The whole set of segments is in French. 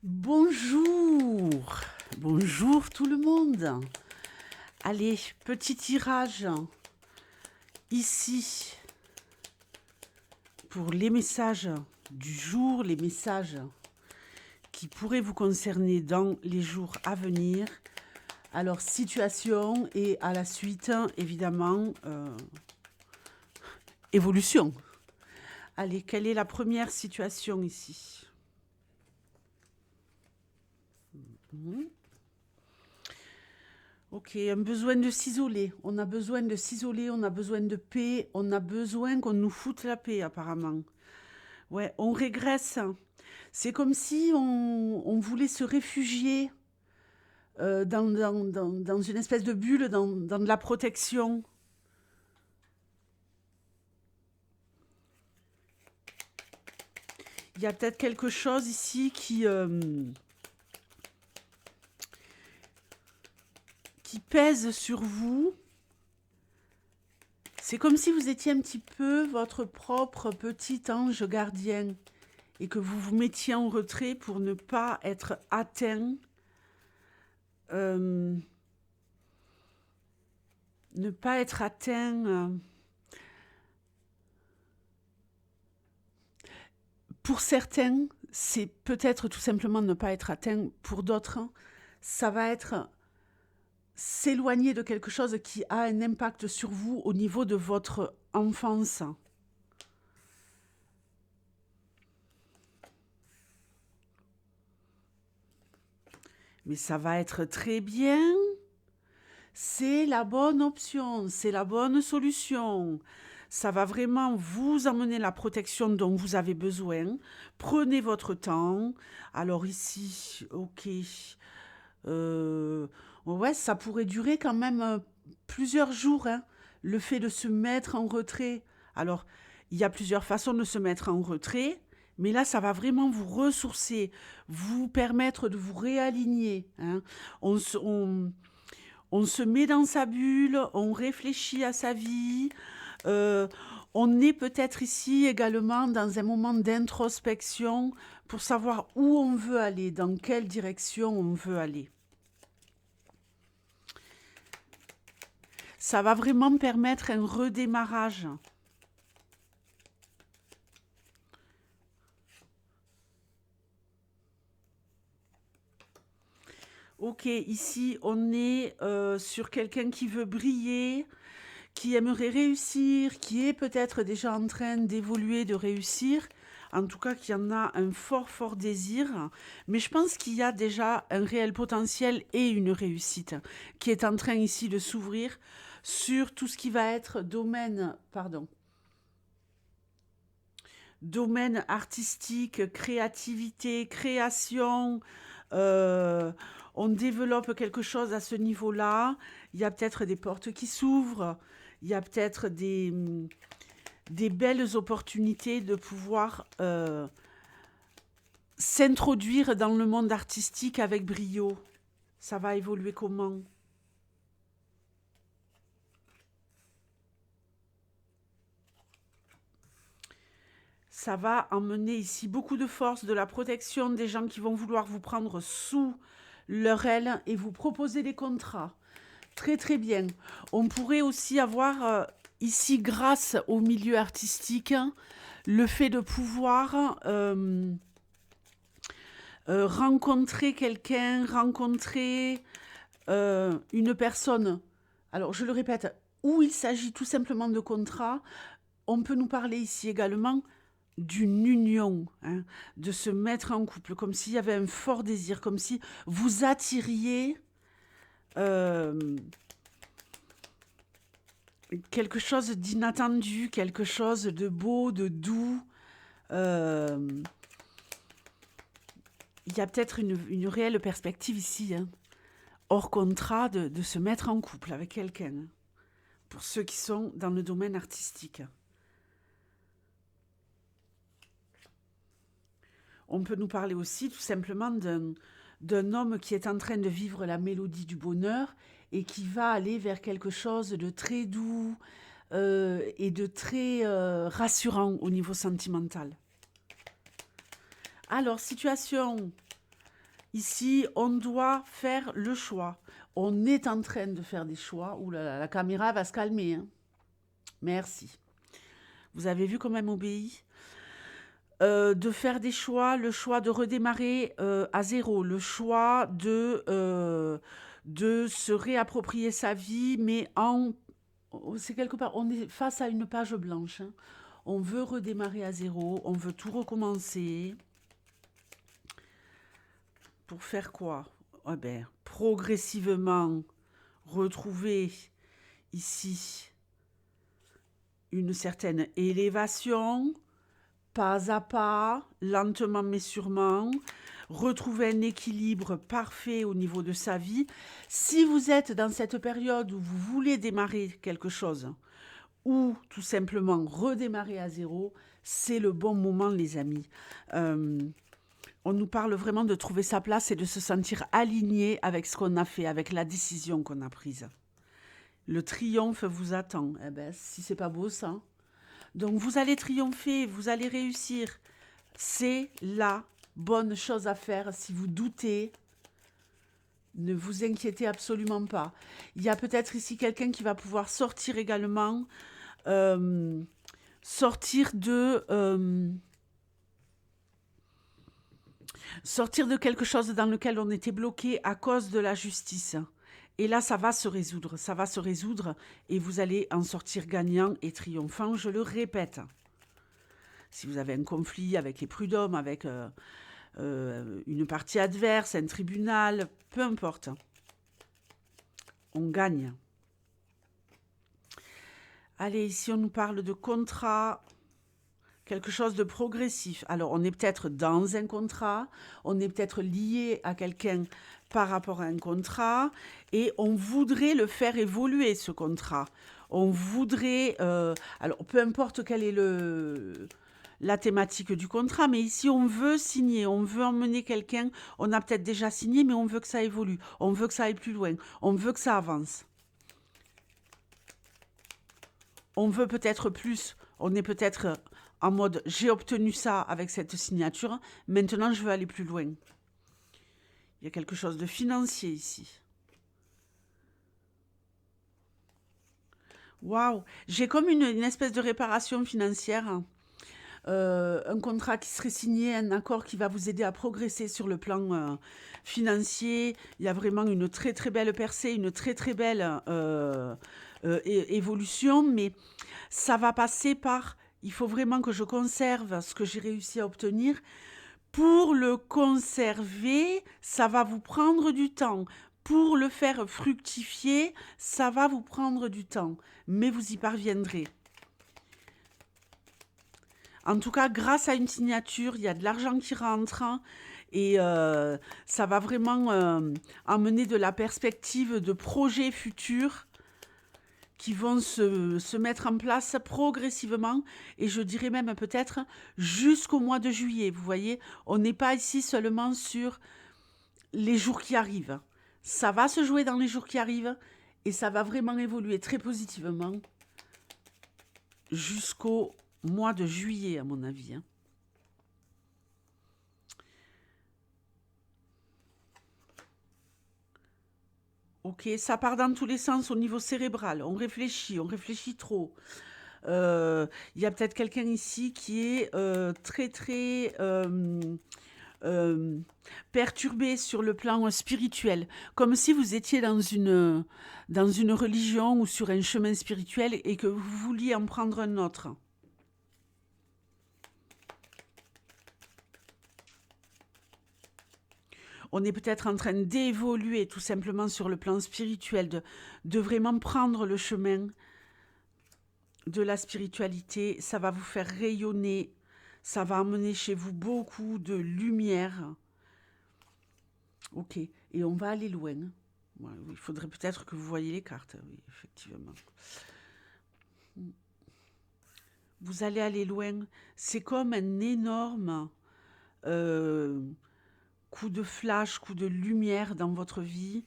Bonjour, bonjour tout le monde. Allez, petit tirage ici pour les messages du jour, les messages qui pourraient vous concerner dans les jours à venir. Alors, situation et à la suite, évidemment, évolution. Allez, quelle est la première situation ici? Ok, un besoin de s'isoler. On a besoin de s'isoler, on a besoin de paix, on a besoin qu'on nous foute la paix, apparemment. Ouais, on régresse. C'est comme si on voulait se réfugier dans une espèce de bulle, dans de la protection. Il y a peut-être quelque chose ici qui pèse sur vous. C'est comme si vous étiez un petit peu votre propre petit ange gardien et que vous vous mettiez en retrait pour ne pas être atteint, euh, ne pas être atteint. Pour certains, c'est peut-être tout simplement ne pas être atteint. Pour d'autres, ça va être s'éloigner de quelque chose qui a un impact sur vous au niveau de votre enfance. Mais ça va être très bien. C'est la bonne option, c'est la bonne solution. Ça va vraiment vous emmener la protection dont vous avez besoin. Prenez votre temps. Alors ici, ok. Ouais, ça pourrait durer quand même plusieurs jours, hein, le fait de se mettre en retrait. Alors, il y a plusieurs façons de se mettre en retrait, mais là, ça va vraiment vous ressourcer, vous permettre de vous réaligner, hein. On se, on, on se met dans sa bulle, on réfléchit à sa vie. euh, on est peut-être ici également dans un moment d'introspection pour savoir où on veut aller, dans quelle direction on veut aller. Ça va vraiment permettre un redémarrage. Ok, ici on est sur quelqu'un qui veut briller, qui aimerait réussir, qui est peut-être déjà en train d'évoluer, de réussir. En tout cas, qui en a un fort, fort désir. Mais je pense qu'il y a déjà un réel potentiel et une réussite qui est en train ici de s'ouvrir sur tout ce qui va être domaine artistique, créativité, création. euh, on développe quelque chose à ce niveau-là. Il y a peut-être des portes qui s'ouvrent. Il y a peut-être des belles opportunités de pouvoir s'introduire dans le monde artistique avec brio. Ça va évoluer comment? Ça va emmener ici beaucoup de force, de la protection des gens qui vont vouloir vous prendre sous leur aile et vous proposer des contrats. Très très bien. On pourrait aussi avoir ici, grâce au milieu artistique, le fait de pouvoir rencontrer quelqu'un, rencontrer une personne. Alors je le répète, où il s'agit tout simplement de contrats, on peut nous parler ici également d'une union, hein, de se mettre en couple, comme s'il y avait un fort désir, comme si vous attiriez euh, quelque chose d'inattendu, quelque chose de beau, de doux. Euh, Il y a peut-être une réelle perspective ici, hein, hors contrat, de se mettre en couple avec quelqu'un, hein, pour ceux qui sont dans le domaine artistique. On peut nous parler aussi tout simplement d'un homme qui est en train de vivre la mélodie du bonheur et qui va aller vers quelque chose de très doux et de très rassurant au niveau sentimental. Alors, situation Ici, on doit faire le choix. On est en train de faire des choix. Ouh là là, la caméra va se calmer, hein. Merci. Vous avez vu comment elle m'obéit? De faire des choix, le choix de redémarrer à zéro, le choix de se réapproprier sa vie, mais c'est quelque part, on est face à une page blanche, hein. On veut redémarrer à zéro, on veut tout recommencer. Pour faire quoi? Eh ben, progressivement retrouver ici une certaine élévation, pas à pas, lentement mais sûrement, retrouver un équilibre parfait au niveau de sa vie. Si vous êtes dans cette période où vous voulez démarrer quelque chose, ou tout simplement redémarrer à zéro, c'est le bon moment, les amis. On nous parle vraiment de trouver sa place et de se sentir aligné avec ce qu'on a fait, avec la décision qu'on a prise. Le triomphe vous attend. Eh ben, si c'est pas beau ça. Donc vous allez triompher, vous allez réussir. C'est la bonne chose à faire. Si vous doutez, ne vous inquiétez absolument pas. Il y a peut-être ici quelqu'un qui va pouvoir sortir également, sortir de quelque chose dans lequel on était bloqué à cause de la justice. Et là, ça va se résoudre et vous allez en sortir gagnant et triomphant, je le répète. Si vous avez un conflit avec les prud'hommes, avec une partie adverse, un tribunal, peu importe, on gagne. Allez, ici on nous parle de contrat, quelque chose de progressif. Alors on est peut-être dans un contrat, on est peut-être lié à quelqu'un par rapport à un contrat et on voudrait le faire évoluer, ce contrat. On voudrait, alors peu importe quelle est la thématique du contrat, mais ici on veut signer, on veut emmener quelqu'un, on a peut-être déjà signé, mais on veut que ça évolue, on veut que ça aille plus loin, on veut que ça avance. On veut peut-être plus, on est peut-être en mode j'ai obtenu ça avec cette signature, maintenant je veux aller plus loin. Il y a quelque chose de financier ici. Waouh, j'ai comme une espèce de réparation financière, un contrat qui serait signé, un accord qui va vous aider à progresser sur le plan financier. Il y a vraiment une très très belle percée, une très très belle évolution, mais ça va passer par, il faut vraiment que je conserve ce que j'ai réussi à obtenir. Pour le conserver, ça va vous prendre du temps. Pour le faire fructifier, ça va vous prendre du temps, mais vous y parviendrez. En tout cas, grâce à une signature, il y a de l'argent qui rentre, hein, et ça va vraiment amener de la perspective de projets futurs qui vont se mettre en place progressivement et je dirais même peut-être jusqu'au mois de juillet. Vous voyez, on n'est pas ici seulement sur les jours qui arrivent. Ça va se jouer dans les jours qui arrivent et ça va vraiment évoluer très positivement jusqu'au mois de juillet, à mon avis, hein. Ok, ça part dans tous les sens au niveau cérébral. On réfléchit trop. Il y a peut-être quelqu'un ici qui est très très euh, perturbé sur le plan spirituel, comme si vous étiez dans une religion ou sur un chemin spirituel et que vous vouliez en prendre un autre. On est peut-être en train d'évoluer tout simplement sur le plan spirituel, de vraiment prendre le chemin de la spiritualité. Ça va vous faire rayonner, ça va emmener chez vous beaucoup de lumière. Ok, et on va aller loin. Ouais, il faudrait peut-être que vous voyiez les cartes, oui, effectivement. Vous allez aller loin. C'est comme un énorme euh, coup de flash, coup de lumière dans votre vie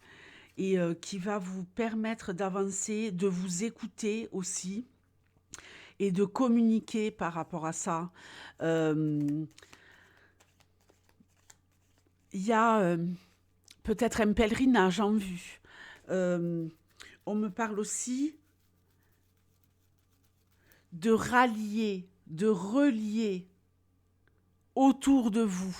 et qui va vous permettre d'avancer, de vous écouter aussi et de communiquer par rapport à ça. Il y a peut-être un pèlerinage en vue. On me parle aussi de rallier, de relier autour de vous,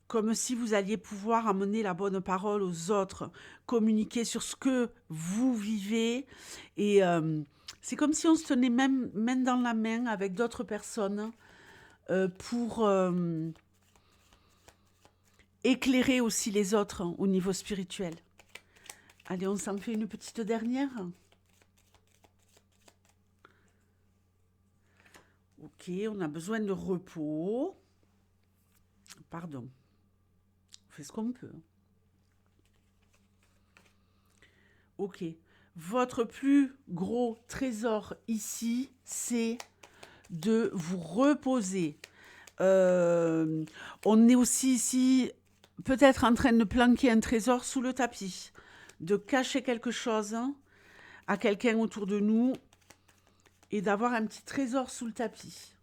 comme si vous alliez pouvoir amener la bonne parole aux autres, communiquer sur ce que vous vivez. Et c'est comme si on se tenait même main dans la main avec d'autres personnes pour éclairer aussi les autres au niveau spirituel. Allez, on s'en fait une petite dernière. Ok, on a besoin de repos. Pardon. On fait ce qu'on peut. Ok. Votre plus gros trésor ici, c'est de vous reposer. On est aussi ici peut-être en train de planquer un trésor sous le tapis, de cacher quelque chose à quelqu'un autour de nous et d'avoir un petit trésor sous le tapis.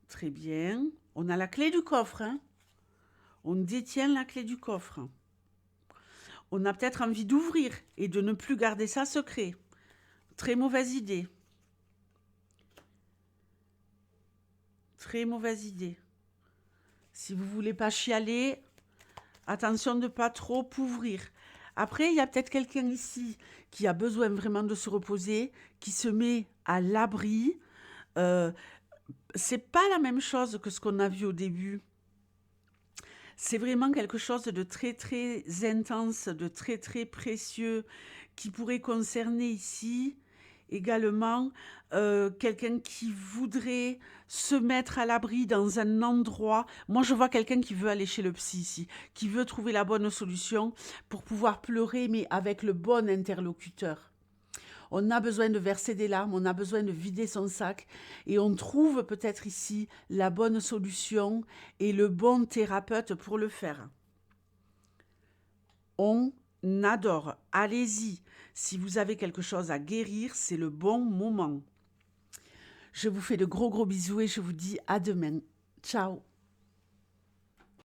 Très bien. On a la clé du coffre. On détient la clé du coffre. On a peut-être envie d'ouvrir et de ne plus garder ça secret. Très mauvaise idée. Très mauvaise idée. Si vous ne voulez pas chialer, attention de ne pas trop ouvrir. Après, il y a peut-être quelqu'un ici qui a besoin vraiment de se reposer, qui se met à l'abri. C'est pas la même chose que ce qu'on a vu au début. C'est vraiment quelque chose de très très intense, de très très précieux qui pourrait concerner ici également quelqu'un qui voudrait se mettre à l'abri dans un endroit. Moi, je vois quelqu'un qui veut aller chez le psy ici, qui veut trouver la bonne solution pour pouvoir pleurer, mais avec le bon interlocuteur. On a besoin de verser des larmes, on a besoin de vider son sac et on trouve peut-être ici la bonne solution et le bon thérapeute pour le faire. On adore. Allez-y. Si vous avez quelque chose à guérir, c'est le bon moment. Je vous fais de gros bisous et je vous dis à demain. Ciao.